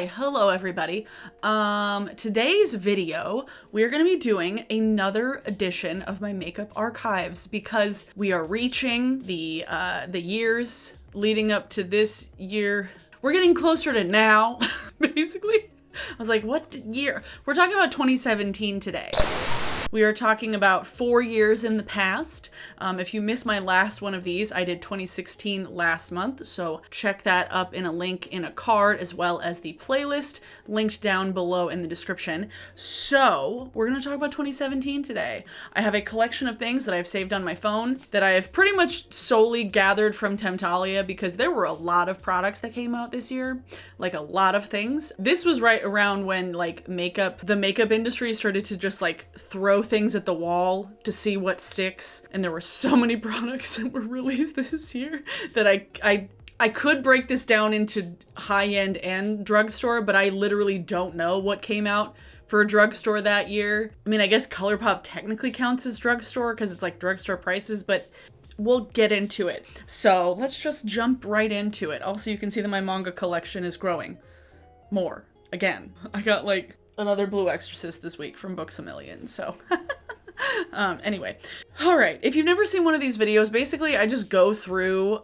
Hello everybody. Today's video, we're going to be doing another edition of my makeup archives because we are reaching the years leading up to this year. We're getting closer to now, basically. I was like, what year? We're talking about 2017 today. We are talking about 4 years in the past. If you missed my last one of these, I did 2016 last month, so check that up in a link in a card, as well as the playlist linked down below in the description. So we're gonna talk about 2017 today. I have a collection of things that I've saved on my phone that I have pretty much solely gathered from Temptalia because there were a lot of products that came out this year, like a lot of things. This was right around when like the makeup industry started to just like throw things at the wall to see what sticks, and there were so many products that were released this year that I could break this down into high-end and drugstore, but I literally don't know what came out for a drugstore that year. I mean, I guess Colourpop technically counts as drugstore because it's like drugstore prices, but we'll get into it. So let's just jump right into it. Also, you can see that my manga collection is growing more. Again, I got like another Blue Exorcist this week from Books A Million, so anyway. All right, if you've never seen one of these videos, basically I just go through,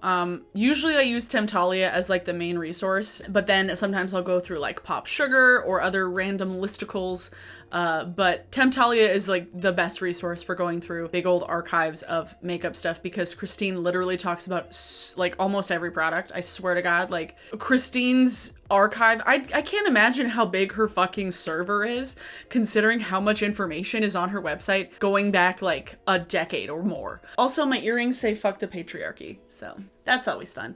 usually I use Temptalia as like the main resource, but then sometimes I'll go through like Pop Sugar or other random listicles, but Temptalia is like the best resource for going through big old archives of makeup stuff because Christine literally talks about like almost every product. I swear to God, like Christine's archive, I can't imagine how big her fucking server is considering how much information is on her website going back like a decade or more. Also, my earrings say fuck the patriarchy, so that's always fun.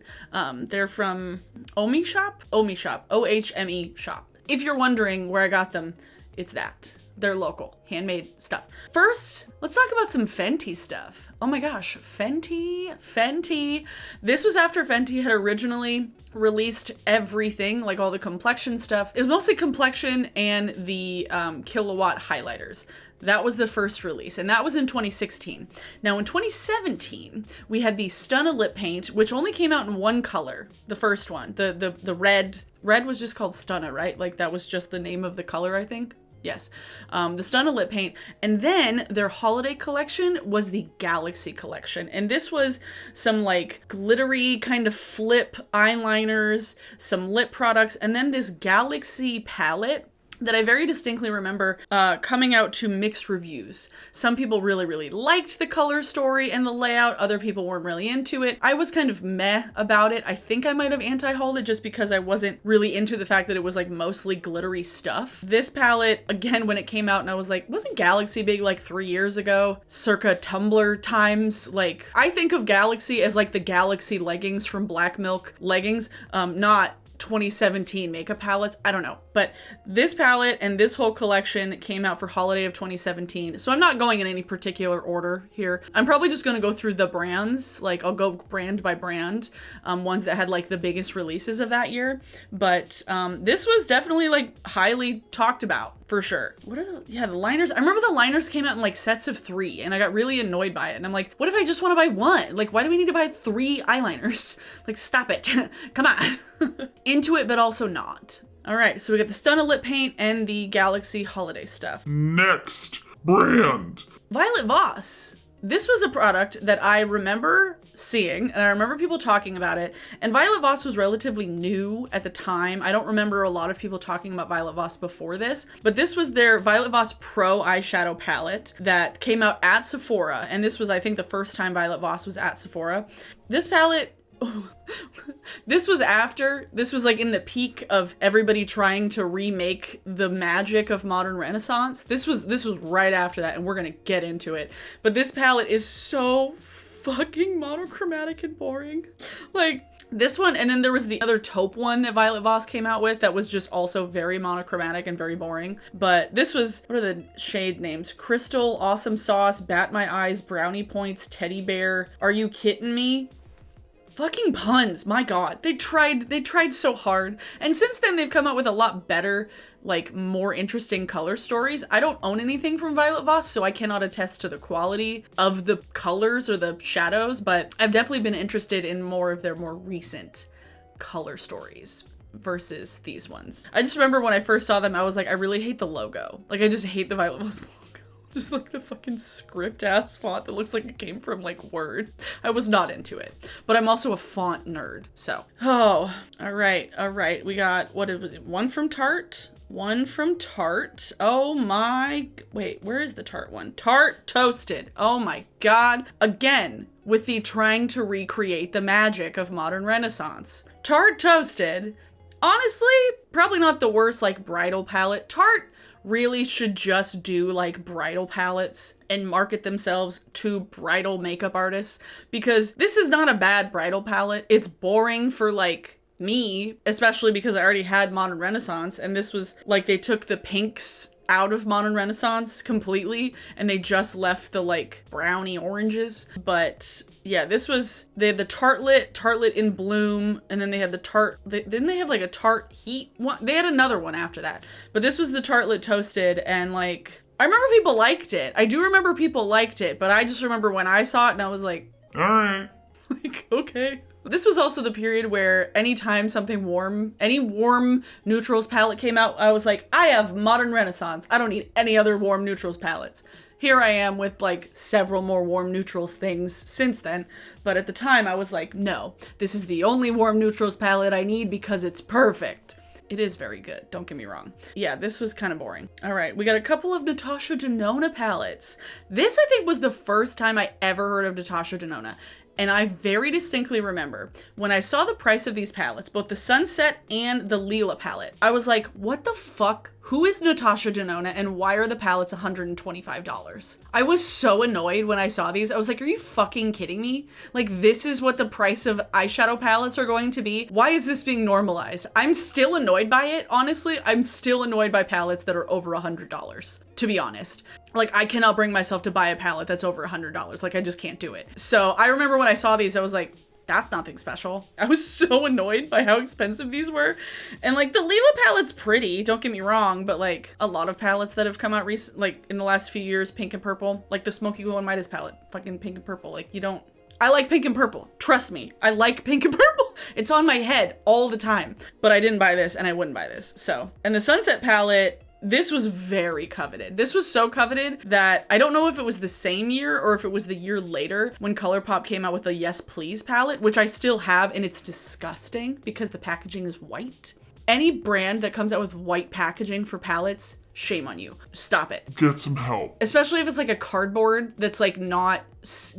They're from Ohme Shop, O-H-M-E Shop. If you're wondering where I got them, it's that. They're local, handmade stuff. First, let's talk about some Fenty stuff. Oh my gosh, Fenty. This was after Fenty had originally released everything, like all the complexion stuff. It was mostly complexion and the Killawatt highlighters. That was the first release, and that was in 2016. Now in 2017, we had the Stunna lip paint, which only came out in one color, the first one. The red. Red was just called Stunna, right? Like that was just the name of the color, I think. Yes, the Stunna lip paint. And then their holiday collection was the Galaxy collection. And this was some like glittery kind of flip eyeliners, some lip products, and then this Galaxy palette that I very distinctly remember coming out to mixed reviews. Some people really, really liked the color story and the layout. Other people weren't really into it. I was kind of meh about it. I think I might have anti-hauled it just because I wasn't really into the fact that it was like mostly glittery stuff. This palette, again, when it came out and I was like, wasn't Galaxy big like 3 years ago? Circa Tumblr times. Like, I think of Galaxy as like the Galaxy leggings from Black Milk leggings, not 2017 makeup palettes. I don't know, but this palette and this whole collection came out for holiday of 2017. So I'm not going in any particular order here. I'm probably just going to go through the brands. Like I'll go brand by brand, ones that had like the biggest releases of that year. But this was definitely like highly talked about for sure. What are the liners? I remember the liners came out in like sets of 3 and I got really annoyed by it. And I'm like, what if I just want to buy one? Like, why do we need to buy 3 eyeliners? Like, stop it. Come on. Into it, but also not. All right, so we got the Stunna lip paint and the Galaxy holiday stuff. Next brand. Violet Voss. This was a product that I remember seeing, and I remember people talking about it, and Violet Voss was relatively new at the time. I don't remember a lot of people talking about Violet Voss before this, but this was their Violet Voss Pro eyeshadow palette that came out at Sephora, and this was, I think, the first time Violet Voss was at Sephora. This palette, this was like in the peak of everybody trying to remake the magic of modern Renaissance. This was right after that, and we're gonna get into it. But this palette is so fucking monochromatic and boring. Like this one, and then there was the other taupe one that Violet Voss came out with that was just also very monochromatic and very boring. But this was, what are the shade names? Crystal, Awesome Sauce, Bat My Eyes, Brownie Points, Teddy Bear, Are You Kidding Me? Fucking puns, my god. They tried so hard. And since then they've come out with a lot better, like more interesting color stories. I don't own anything from Violet Voss, so I cannot attest to the quality of the colors or the shadows, but I've definitely been interested in more of their more recent color stories versus these ones. I just remember when I first saw them, I was like, I really hate the logo. Like, I just hate the Violet Voss logo. Just like the fucking script ass font that looks like it came from like Word. I was not into it, but I'm also a font nerd. So, all right. We got, what is it? One from Tarte. Oh my, wait, where is the Tarte one? Tarte Toasted. Oh my God. Again, with the trying to recreate the magic of modern Renaissance. Tarte Toasted, honestly, probably not the worst like bridal palette. Tarte really should just do like bridal palettes and market themselves to bridal makeup artists, because this is not a bad bridal palette. It's boring for like me, especially because I already had Modern Renaissance, and this was like they took the pinks out of Modern Renaissance completely and they just left the like brownie oranges. But yeah, this was, they had the Tartlet in Bloom, and then they had the didn't they have like a Tarte Heat one? They had another one after that, but this was the Tartlet Toasted, and like, I remember people liked it. I do remember people liked it, but I just remember when I saw it and I was like, All right. like, okay. This was also the period where anytime something warm, any warm neutrals palette came out, I was like, I have Modern Renaissance. I don't need any other warm neutrals palettes. Here I am with like several more warm neutrals things since then. But at the time I was like, no, this is the only warm neutrals palette I need because it's perfect. It is very good, don't get me wrong. Yeah, this was kind of boring. All right, we got a couple of Natasha Denona palettes. This, I think, was the first time I ever heard of Natasha Denona. And I very distinctly remember when I saw the price of these palettes, both the Sunset and the Lila palette, I was like, what the fuck? Who is Natasha Denona and why are the palettes $125? I was so annoyed when I saw these. I was like, are you fucking kidding me? Like, this is what the price of eyeshadow palettes are going to be? Why is this being normalized? I'm still annoyed by it, honestly. I'm still annoyed by palettes that are over $100, to be honest. Like, I cannot bring myself to buy a palette that's over $100. Like, I just can't do it. So I remember when I saw these, I was like, that's nothing special. I was so annoyed by how expensive these were. And like, the Lila palette's pretty, don't get me wrong, but like a lot of palettes that have come out like in the last few years, pink and purple, like the Smoky Glow and Midas palette, fucking pink and purple. Like, you don't, I like pink and purple. Trust me, I like pink and purple. It's on my head all the time, but I didn't buy this and I wouldn't buy this. So, and the Sunset palette, this was very coveted. This was so coveted that I don't know if it was the same year or if it was the year later when Colourpop came out with the Yes Please palette, which I still have, and it's disgusting because the packaging is white. Any brand that comes out with white packaging for palettes, shame on you. Stop it. Get some help. Especially if it's like a cardboard that's like not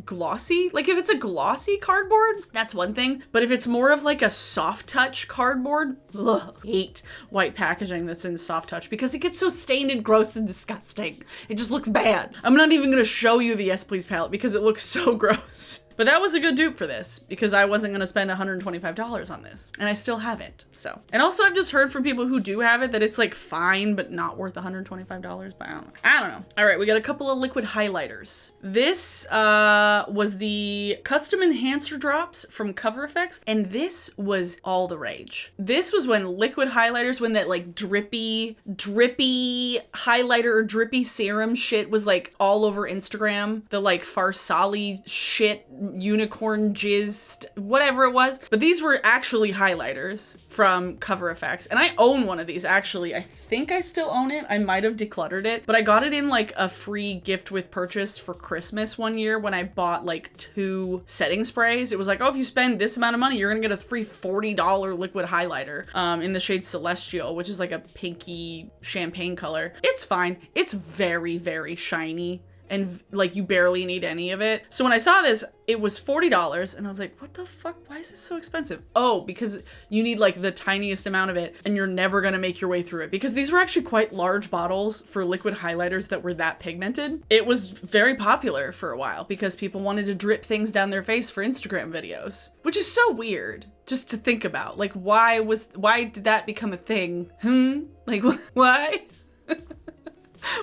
glossy. Like if it's a glossy cardboard, that's one thing. But if it's more of like a soft touch cardboard, ugh, hate white packaging that's in soft touch because it gets so stained and gross and disgusting. It just looks bad. I'm not even gonna show you the Yes Please palette because it looks so gross. But that was a good dupe for this because I wasn't gonna spend $125 on this, and I still haven't, so. And also I've just heard from people who do have it that it's like fine, but not worth $125, but I don't know. All right, we got a couple of liquid highlighters. This was the Custom Enhancer Drops from Cover Effects, and this was all the rage. This was when liquid highlighters, when that like drippy highlighter or drippy serum shit was like all over Instagram, the like Farsali shit, unicorn jizz, whatever it was. But these were actually highlighters from Cover Effects, and I own one of these actually. I think I still own it. I might have decluttered it, but I got it in like a free gift with purchase for Christmas one year when I bought like 2 setting sprays. It was like, oh, if you spend this amount of money, you're gonna get a free $40 liquid highlighter in the shade Celestial, which is like a pinky champagne color. It's fine. It's very, very shiny, and like you barely need any of it. So when I saw this, it was $40 and I was like, what the fuck? Why is this so expensive? Oh, because you need like the tiniest amount of it and you're never gonna make your way through it, because these were actually quite large bottles for liquid highlighters that were that pigmented. It was very popular for a while because people wanted to drip things down their face for Instagram videos, which is so weird just to think about. Like, why did that become a thing? Like, why?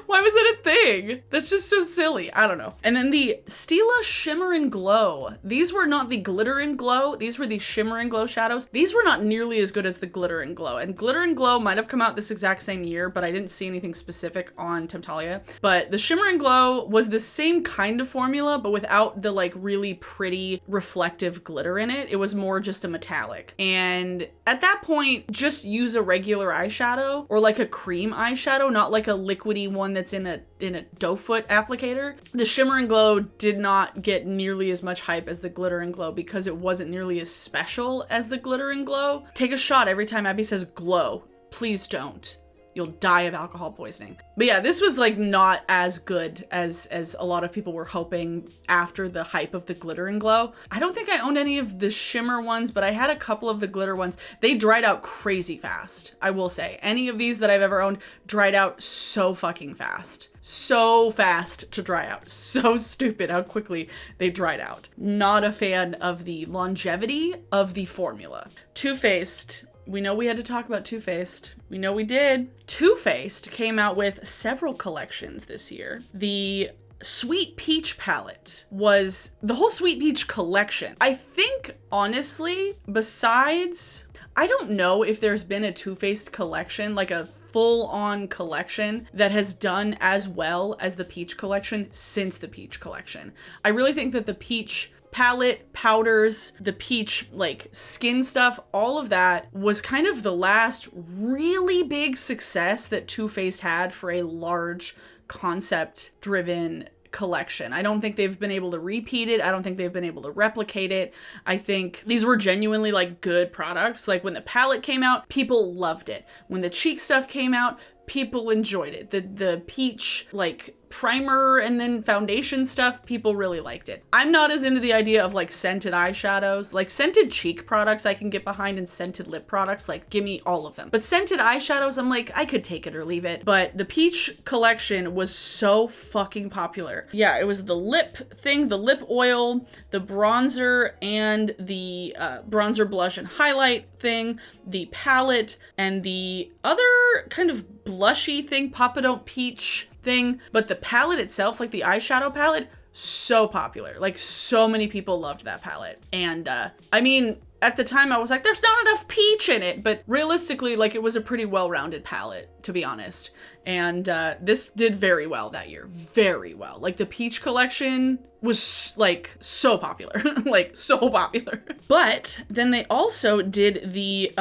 Why was that a thing? That's just so silly. I don't know. And then the Stila Shimmer and Glow. These were not the Glitter and Glow. These were the Shimmer and Glow shadows. These were not nearly as good as the Glitter and Glow. And Glitter and Glow might have come out this exact same year, but I didn't see anything specific on Temptalia. But the Shimmer and Glow was the same kind of formula, but without the like really pretty reflective glitter in it. It was more just a metallic. And at that point, just use a regular eyeshadow or like a cream eyeshadow, not like a liquidy one that's in a doe foot applicator. The Shimmer and Glow did not get nearly as much hype as the Glitter and Glow because it wasn't nearly as special as the Glitter and Glow. Take a shot every time Abby says glow. Please don't. You'll die of alcohol poisoning. But yeah, this was like not as good as a lot of people were hoping after the hype of the Glitter and Glow. I don't think I owned any of the shimmer ones, but I had a couple of the glitter ones. They dried out crazy fast, I will say. Any of these that I've ever owned dried out so fucking fast. So fast to dry out. So stupid how quickly they dried out. Not a fan of the longevity of the formula. Too Faced. We know we had to talk about Too Faced. We know we did. Too Faced came out with several collections this year. The Sweet Peach palette was the whole Sweet Peach collection. I think, honestly, besides, I don't know if there's been a Too Faced collection, like a full-on collection that has done as well as the Peach collection since the Peach collection. I really think that the Peach palette, powders, the peach like skin stuff, all of that was kind of the last really big success that Too Faced had for a large concept driven collection. I don't think they've been able to repeat it. I don't think they've been able to replicate it. I think these were genuinely like good products. Like when the palette came out, people loved it. When the cheek stuff came out, people enjoyed it. The peach like primer and then foundation stuff, people really liked it. I'm not as into the idea of like scented eyeshadows. Like scented cheek products I can get behind, and scented lip products, like give me all of them. But scented eyeshadows, I'm like, I could take it or leave it. But the Peach collection was so fucking popular. Yeah, it was the lip thing, the lip oil, the bronzer, and the bronzer, blush, and highlight thing, the palette, and the other kind of blushy thing, Papa Don't Peach thing. But the palette itself, like the eyeshadow palette, so popular. Like so many people loved that palette. And I mean, at the time I was like, there's not enough peach in it, but realistically, like it was a pretty well-rounded palette, to be honest. And this did very well that year, very well. Like the Peach collection was like so popular, like so popular. But then they also did the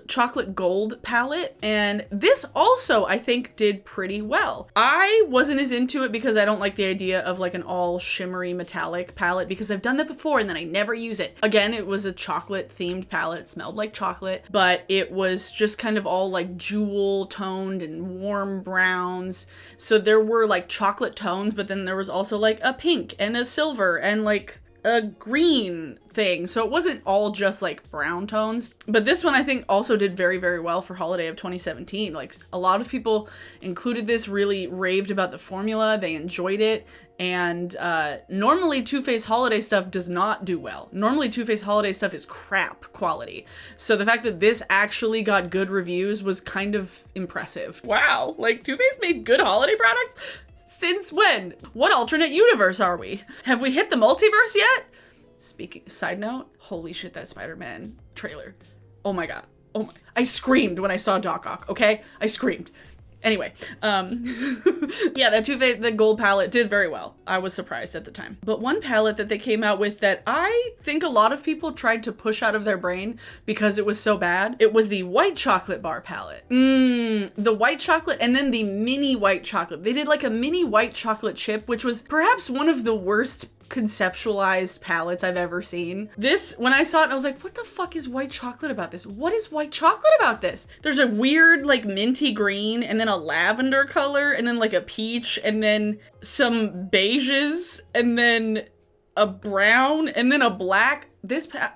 chocolate gold palette, and this also I think did pretty well. I wasn't as into it because I don't like the idea of like an all shimmery metallic palette, because I've done that before and then I never use it. Again, it was a chocolate themed palette. It smelled like chocolate, but it was just kind of all like jewel toned and warm browns. So there were like chocolate tones, but then there was also like a pink and a silver and like a green thing. So it wasn't all just like brown tones. But this one I think also did very, very well for holiday of 2017. Like a lot of people included this, really raved about the formula. They enjoyed it. And normally Too Faced holiday stuff does not do well. Normally Too Faced holiday stuff is crap quality. So the fact that this actually got good reviews was kind of impressive. Wow, like Too Faced made good holiday products? Since when? What alternate universe are we? Have we hit the multiverse yet? Speaking, side note, holy shit, that Spider-Man trailer. Oh my God. Oh my, I screamed when I saw Doc Ock, okay? I screamed. Anyway, yeah, that Too Faced, the gold palette did very well. I was surprised at the time. But one palette that they came out with that I think a lot of people tried to push out of their brain because it was so bad, it was the white chocolate bar palette. The white chocolate and then the mini white chocolate. They did like a mini white chocolate chip, which was perhaps one of the worst conceptualized palettes I've ever seen. This, when I saw it, I was like, what the fuck is white chocolate about this? What is white chocolate about this? There's a weird like minty green and then a lavender color and then like a peach and then some beiges and then a brown and then a black.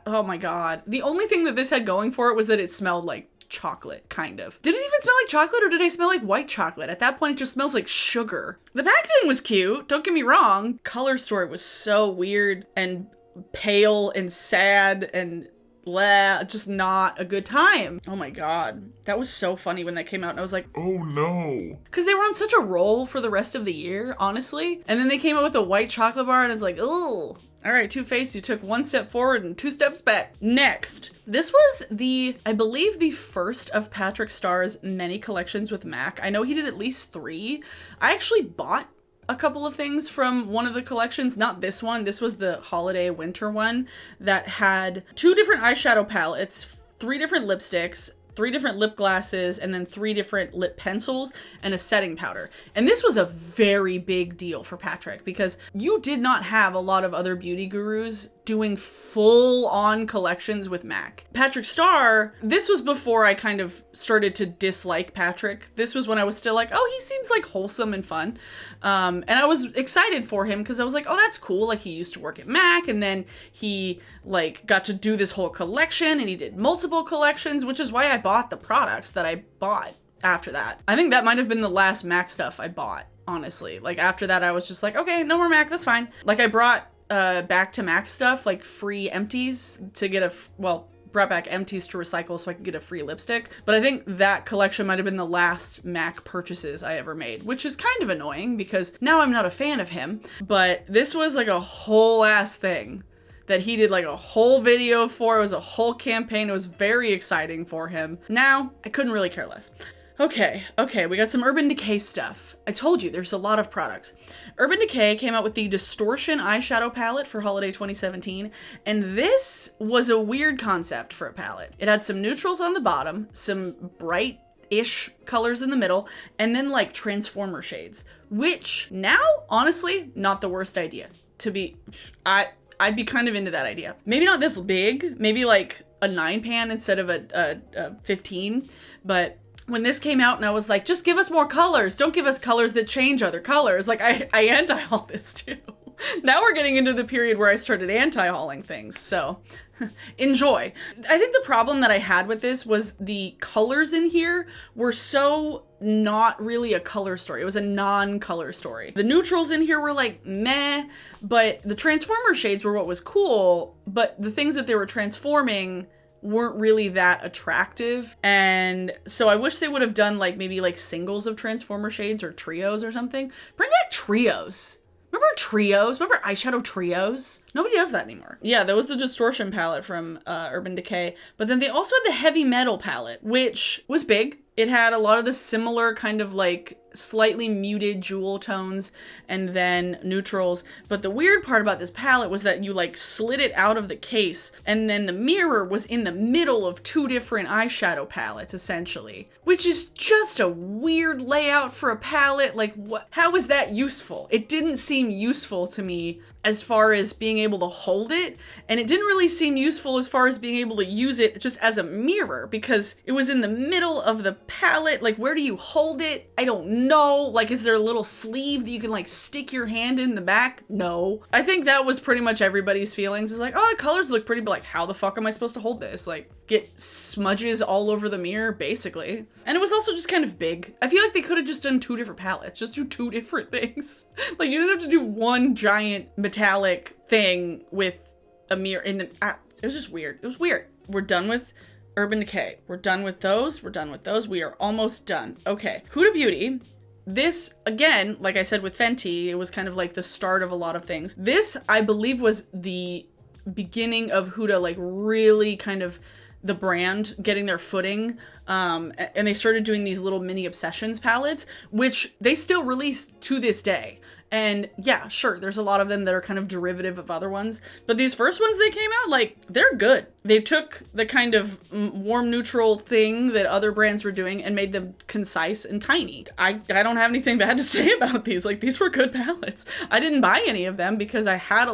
Oh my God. The only thing that this had going for it was that it smelled like chocolate, kind of. Did it even smell like chocolate, or did I smell like white chocolate? At that point, it just smells like sugar. The packaging was cute, don't get me wrong. Color story was so weird and pale and sad and blah, just not a good time. Oh my god. That was so funny when that came out and I was like, oh no. because they were on such a roll for the rest of the year, honestly. And then they came out with a white chocolate bar and I was like, oh. All right, Too Faced, you took 1 step forward and 2 steps back. Next, this was I believe the first of Patrick Starr's many collections with MAC. I know he did at least 3. I actually bought a couple of things from one of the collections, not this one. This was the holiday winter one that had 2 different eyeshadow palettes, 3 different lipsticks, 3 different lip glosses, and then 3 different lip pencils and a setting powder. And this was a very big deal for Patrick because you did not have a lot of other beauty gurus doing full-on collections with MAC. Patrick Starrr, this was before I kind of started to dislike Patrick. This was when I was still like, oh, he seems like wholesome and fun. And I was excited for him because I was like, oh, that's cool. Like, he used to work at MAC and then he like got to do this whole collection and he did multiple collections, which is why I bought the products that I bought after that. I think that might have been the last MAC stuff I bought, honestly. Like, after that, I was just like, okay, no more MAC, that's fine. Like, I brought back to MAC stuff, like free empties to get brought back empties to recycle so I could get a free lipstick. But I think that collection might have been the last MAC purchases I ever made, which is kind of annoying because now I'm not a fan of him. But this was like a whole ass thing that he did like a whole video for. It was a whole campaign. It was very exciting for him. Now, I couldn't really care less. Okay, we got some Urban Decay stuff. I told you, there's a lot of products. Urban Decay came out with the Distortion eyeshadow palette for holiday 2017, and this was a weird concept for a palette. It had some neutrals on the bottom, some bright-ish colors in the middle, and then like transformer shades, which now, honestly, not the worst idea. I'd be kind of into that idea. Maybe not this big, maybe like a 9 pan instead of a 15, but when this came out and I was like, just give us more colors. Don't give us colors that change other colors. Like, I anti-haul this too. Now we're getting into the period where I started anti-hauling things, so enjoy. I think the problem that I had with this was the colors in here were so not really a color story. It was a non-color story. The neutrals in here were like meh, but the transformer shades were what was cool, but the things that they were transforming weren't really that attractive. And so I wish they would have done like maybe like singles of transformer shades or trios or something. Bring back trios. Remember trios? Remember eyeshadow trios? Nobody does that anymore. Yeah, that was the Distortion palette from Urban Decay. But then they also had the Heavy Metal palette, which was big. It had a lot of the similar kind of like slightly muted jewel tones and then neutrals. But the weird part about this palette was that you like slid it out of the case and then the mirror was in the middle of 2 different eyeshadow palettes essentially, which is just a weird layout for a palette. Like, what? How is that useful? It didn't seem useful to me as far as being able to hold it, and it didn't really seem useful as far as being able to use it just as a mirror because it was in the middle of the palette. Like, where do you hold it? I don't know. Like, is there a little sleeve that you can like stick your hand in the back? No. I think that was pretty much everybody's feelings. Is like, oh, the colors look pretty, but like, how the fuck am I supposed to hold this? Like, get smudges all over the mirror, basically. And it was also just kind of big. I feel like they could have just done 2 different palettes. Just do 2 different things. Like, you didn't have to do one giant metallic thing with a mirror in the... it was just weird. It was weird. We're done with Urban Decay. We're done with those. We're done with those. We are almost done. Okay. Huda Beauty. This, again, like I said with Fenty, it was kind of like the start of a lot of things. This, I believe, was the beginning of Huda, like, really kind of the brand getting their footing, and they started doing these little mini obsessions palettes, which they still release to this day. And yeah, sure, there's a lot of them that are kind of derivative of other ones, but these first ones they came out, like, they're good. They took the kind of warm neutral thing that other brands were doing and made them concise and tiny. I don't have anything bad to say about these. Like, these were good palettes. I didn't buy any of them because I had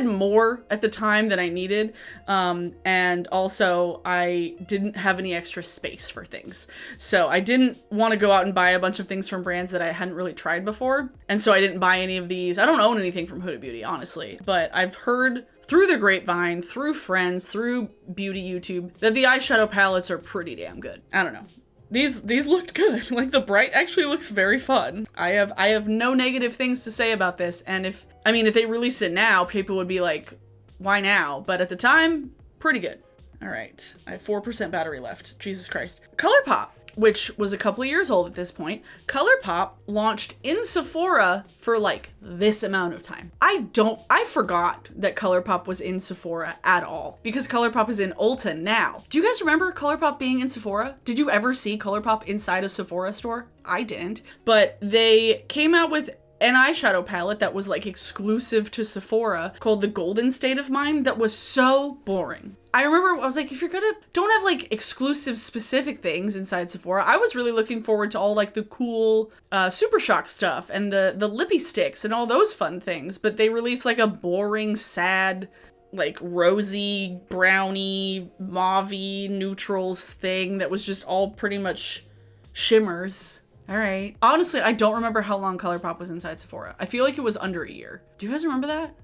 more at the time than I needed. And also I didn't have any extra space for things. So I didn't want to go out and buy a bunch of things from brands that I hadn't really tried before. And so I didn't buy any of these. I don't own anything from Huda Beauty, honestly, but I've heard through the grapevine, through friends, through beauty YouTube, that the eyeshadow palettes are pretty damn good. I don't know. These looked good. Like, the bright actually looks very fun. I have no negative things to say about this. And if they release it now, people would be like, why now? But at the time, pretty good. All right, I have 4% battery left. Jesus Christ. Colourpop, which was a couple of years old at this point. Colourpop launched in Sephora for like this amount of time. I forgot that Colourpop was in Sephora at all because Colourpop is in Ulta now. Do you guys remember Colourpop being in Sephora? Did you ever see Colourpop inside a Sephora store? I didn't, but they came out with an eyeshadow palette that was like exclusive to Sephora called the Golden State of Mind that was so boring. I remember I was like, if you're gonna, don't have like exclusive specific things inside Sephora. I was really looking forward to all like the cool Super Shock stuff and the lippy sticks and all those fun things, but they released like a boring, sad, like rosy, browny, mauvey, neutrals thing that was just all pretty much shimmers. All right. Honestly, I don't remember how long Colourpop was inside Sephora. I feel like it was under a year. Do you guys remember that?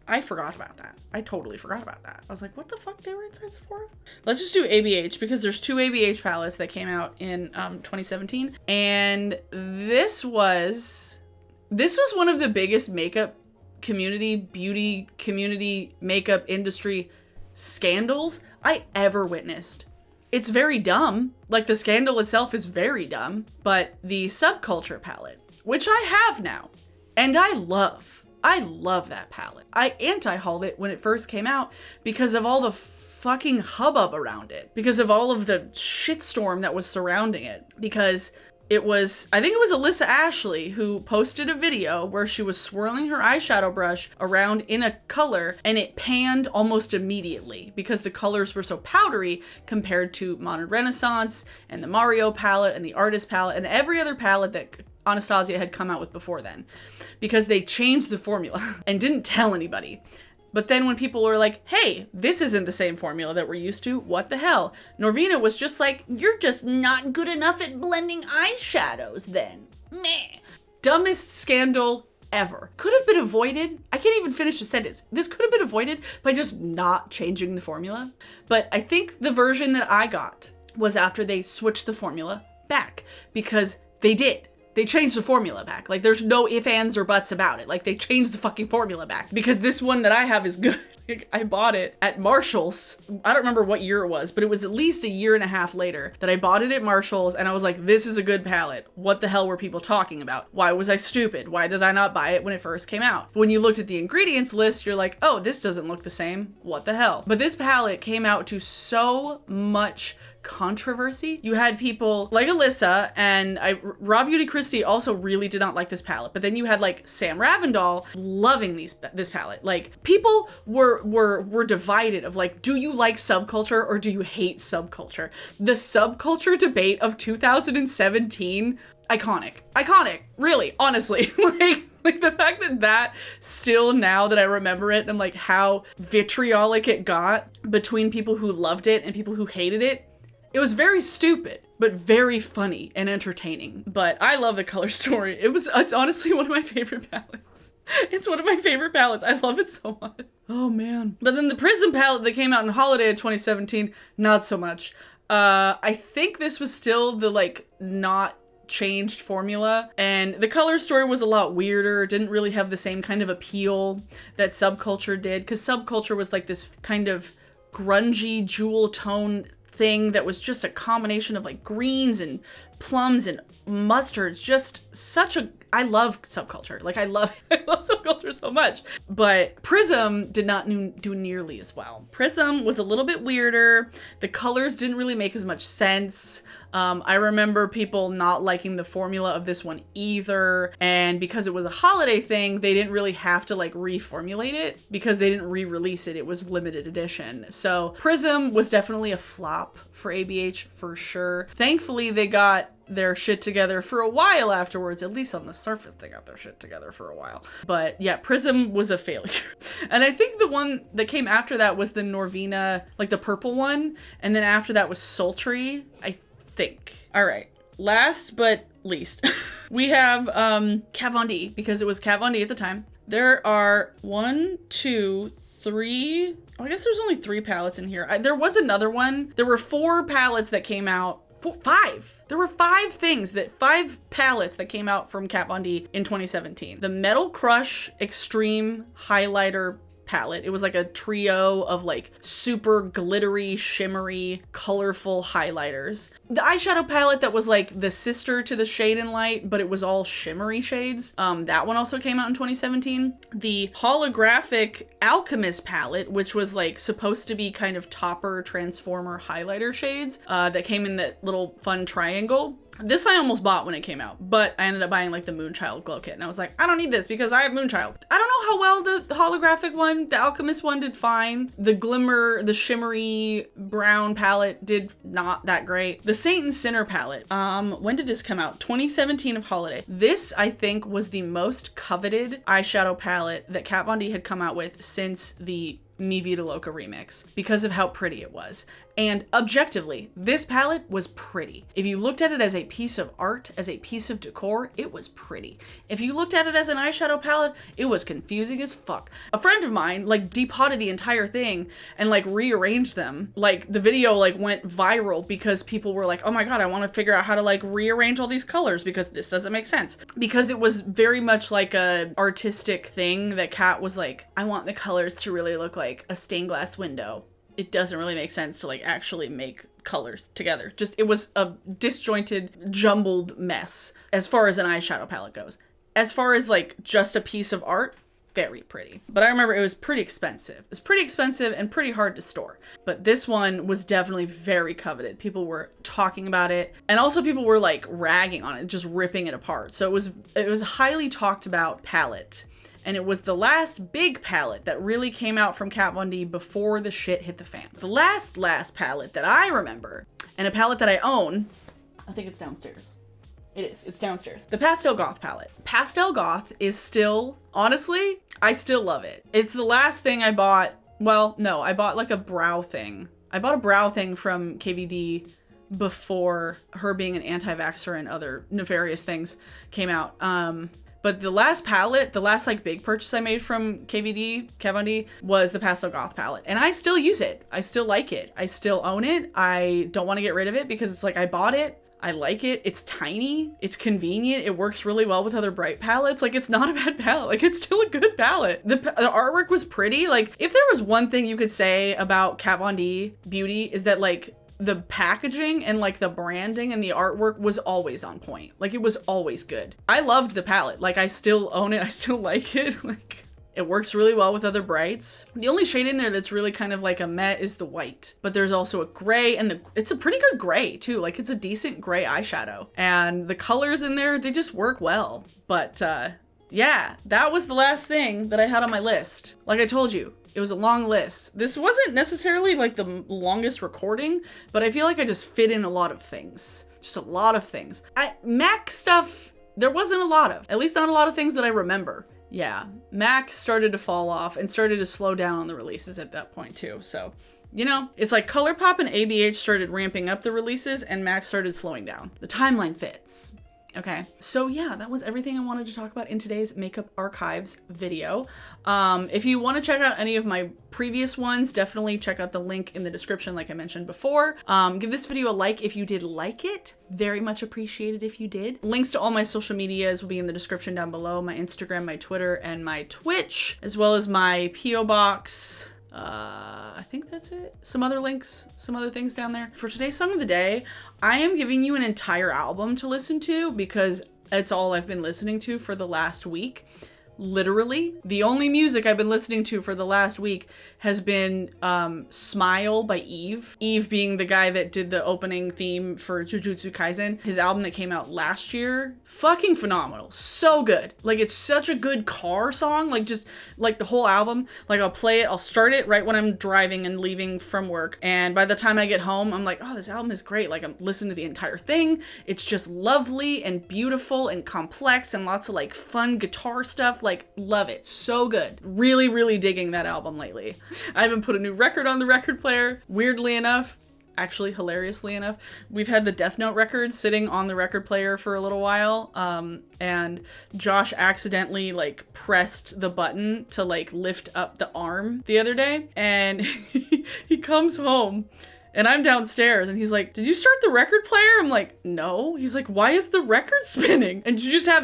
I forgot about that. I totally forgot about that. I was like, what the fuck? They were inside Sephora? Let's just do ABH because there's 2 ABH palettes that came out in 2017. And this was one of the biggest makeup community, beauty community, makeup industry scandals I ever witnessed. It's very dumb. Like, the scandal itself is very dumb, but the Subculture palette, which I have now, and I love that palette. I anti-hauled it when it first came out because of all the fucking hubbub around it, because of all of the shitstorm that was surrounding it, because it was, I think it was Alyssa Ashley who posted a video where she was swirling her eyeshadow brush around in a color and it panned almost immediately because the colors were so powdery compared to Modern Renaissance and the Mario palette and the Artist palette and every other palette that Anastasia had come out with before then, because they changed the formula and didn't tell anybody. But then when people were like, hey, this isn't the same formula that we're used to, what the hell? Norvina was just like, you're just not good enough at blending eyeshadows then. Meh. Dumbest scandal ever. Could have been avoided. I can't even finish the sentence. This could have been avoided by just not changing the formula. But I think the version that I got was after they switched the formula back, because they did. They changed the formula back. Like, there's no ifs, ands, or buts about it. Like, they changed the fucking formula back. Because this one that I have is good. I bought it at Marshall's. I don't remember what year it was, but it was at least a year and a half later that I bought it at Marshall's, and I was like, this is a good palette. What the hell were people talking about? Why was I stupid? Why did I not buy it when it first came out? When you looked at the ingredients list, you're like, oh, this doesn't look the same. What the hell? But this palette came out to so much controversy. You had people like Alyssa and Raw Beauty Christie also really did not like this palette. But then you had like Sam Ravindal loving this palette. Like, people were divided of like, do you like Subculture or do you hate Subculture? The Subculture debate of 2017, iconic, really, honestly. Like the fact that still, now that I remember it, and like how vitriolic it got between people who loved it and people who hated it. It was very stupid, but very funny and entertaining. But I love the color story. It's honestly one of my favorite palettes. It's one of my favorite palettes. I love it so much. Oh man. But then the Prism palette that came out in holiday of 2017, not so much. I think this was still the like not changed formula, and the color story was a lot weirder. Didn't really have the same kind of appeal that Subculture did, because Subculture was like this kind of grungy jewel tone thing that was just a combination of like greens and plums and mustards. Just such a, I love Subculture. Like I love Subculture so much. But Prism did not do nearly as well. Prism was a little bit weirder. The colors didn't really make as much sense. I remember people not liking the formula of this one either. And because it was a holiday thing, they didn't really have to like reformulate it because they didn't re-release it. It was limited edition. So Prism was definitely a flop for ABH for sure. Thankfully, they got their shit together for a while afterwards. At least on the surface, they got their shit together for a while. But yeah, Prism was a failure. And I think the one that came after that was the Norvina, like the purple one. And then after that was Sultry, I think. All right, last but least, we have Kat Von D, because it was Kat Von D at the time. There are 1, 2, 3, I guess there's only 3 palettes in here. There was another one. There were 4 palettes that came out. 5. There were 5 palettes that came out from Kat Von D in 2017. The Metal Crush Extreme Highlighter palette. It was like a trio of like super glittery, shimmery, colorful highlighters. The eyeshadow palette that was like the sister to the Shade and Light, but it was all shimmery shades. That one also came out in 2017. The holographic Alchemist palette, which was like supposed to be kind of topper transformer highlighter shades, that came in that little fun triangle. This I almost bought when it came out, but I ended up buying like the Moonchild glow kit, and I was like, I don't need this because I have Moonchild. I don't know how well the holographic one, the Alchemist one, did fine. The glimmer, the shimmery brown palette did not that great. The Saint and Sinner palette, when did this come out? 2017 of holiday. This, I think, was the most coveted eyeshadow palette that Kat Von D had come out with since the Mi Vida Loca remix because of how pretty it was. And objectively, this palette was pretty. If you looked at it as a piece of art, as a piece of decor, it was pretty. If you looked at it as an eyeshadow palette, it was confusing as fuck. A friend of mine like depotted the entire thing and like rearranged them. Like the video like went viral because people were like, oh my god, I want to figure out how to like rearrange all these colors because this doesn't make sense. Because it was very much like a artistic thing that Kat was like, I want the colors to really look like a stained glass window. It doesn't really make sense to like actually make colors together. Just, it was a disjointed, jumbled mess as far as an eyeshadow palette goes. As far as like just a piece of art, very pretty. But I remember it was pretty expensive. It was pretty expensive and pretty hard to store. But this one was definitely very coveted. People were talking about it, and also people were like ragging on it, just ripping it apart. So it was a highly talked about palette. And it was the last big palette that really came out from Kat Von D before the shit hit the fan. The last palette that I remember, and a palette that I own, I think it's downstairs. It's downstairs. The Pastel Goth palette. Pastel Goth is still, honestly, I still love it. It's the last thing I bought. Well, no, I bought like a brow thing. I bought a brow thing from KVD before her being an anti-vaxxer and other nefarious things came out. But the last palette, the last like big purchase I made from KVD, Kat Von D, was the Pastel Goth palette. And I still use it. I still like it. I still own it. I don't want to get rid of it because it's like I bought it. I like it. It's tiny. It's convenient. It works really well with other bright palettes. Like, it's not a bad palette. Like, it's still a good palette. The artwork was pretty. Like, if there was one thing you could say about Kat Von D Beauty is that like the packaging and like the branding and the artwork was always on point. Like, it was always good. I loved the palette. Like, I still own it. I still like it. Like, it works really well with other brights. The only shade in there that's really kind of like a matte is the white, but there's also a gray, and it's a pretty good gray too. Like, it's a decent gray eyeshadow, and the colors in there, they just work well. But yeah, that was the last thing that I had on my list. Like I told you, it was a long list. This wasn't necessarily like the longest recording, but I feel like I just fit in a lot of things. Just a lot of things. MAC stuff, there wasn't a lot of. At least not a lot of things that I remember. Yeah, MAC started to fall off and started to slow down on the releases at that point too. So, you know, it's like Colourpop and ABH started ramping up the releases and MAC started slowing down. The timeline fits. Okay, so yeah, that was everything I wanted to talk about in today's Makeup Archives video. If you want to check out any of my previous ones, definitely check out the link in the description like I mentioned before. Give this video a like if you did like it. Very much appreciated if you did. Links to all my social medias will be in the description down below. My Instagram, my Twitter, and my Twitch, as well as my P.O. Box. I think that's it. Some other links, some other things down there. For today's song of the day, I am giving you an entire album to listen to because it's all I've been listening to for the last week. Literally, the only music I've been listening to for the last week has been Smile by Eve. Eve being the guy that did the opening theme for Jujutsu Kaisen. His album that came out last year. Fucking phenomenal. So good. Like, it's such a good car song. Like, just like the whole album. Like, I'll play it, I'll start it right when I'm driving and leaving from work. And by the time I get home, I'm like, oh, this album is great. Like, I'm listening to the entire thing. It's just lovely and beautiful and complex and lots of like fun guitar stuff. Like, love it. So good. Really, really digging that album lately. I haven't put a new record on the record player. Weirdly enough, actually hilariously enough, we've had the Death Note record sitting on the record player for a little while. And Josh accidentally like pressed the button to like lift up the arm the other day. And he comes home And I'm downstairs and he's like, did you start the record player? I'm like, no. He's like, why is the record spinning? And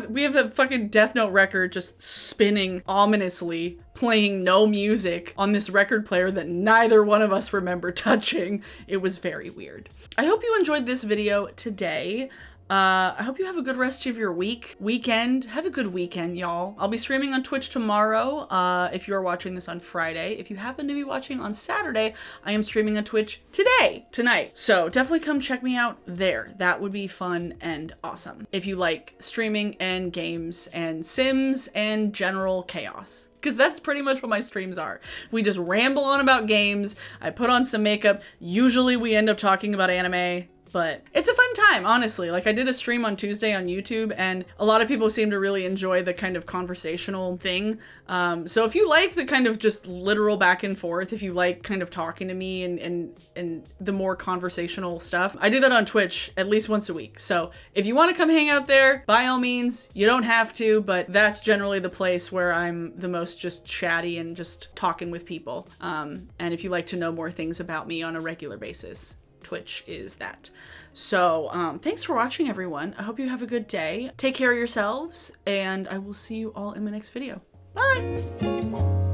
we have the fucking Death Note record just spinning ominously, playing no music on this record player that neither one of us remember touching. It was very weird. I hope you enjoyed this video today. I hope you have a good rest of your weekend. Have a good weekend, y'all. I'll be streaming on Twitch tomorrow, if you're watching this on Friday. If you happen to be watching on Saturday, I am streaming on Twitch tonight. So definitely come check me out there. That would be fun and awesome. If you like streaming and games and Sims and general chaos. Because that's pretty much what my streams are. We just ramble on about games. I put on some makeup. Usually we end up talking about anime. But it's a fun time, honestly. Like, I did a stream on Tuesday on YouTube, and a lot of people seem to really enjoy the kind of conversational thing. So if you like the kind of just literal back and forth, if you like kind of talking to me and the more conversational stuff, I do that on Twitch at least once a week. So if you want to come hang out there, by all means, you don't have to, but that's generally the place where I'm the most just chatty and just talking with people. And if you like to know more things about me on a regular basis, Twitch is that. So thanks for watching, everyone. I hope you have a good day. Take care of yourselves, and I will see you all in my next video. Bye!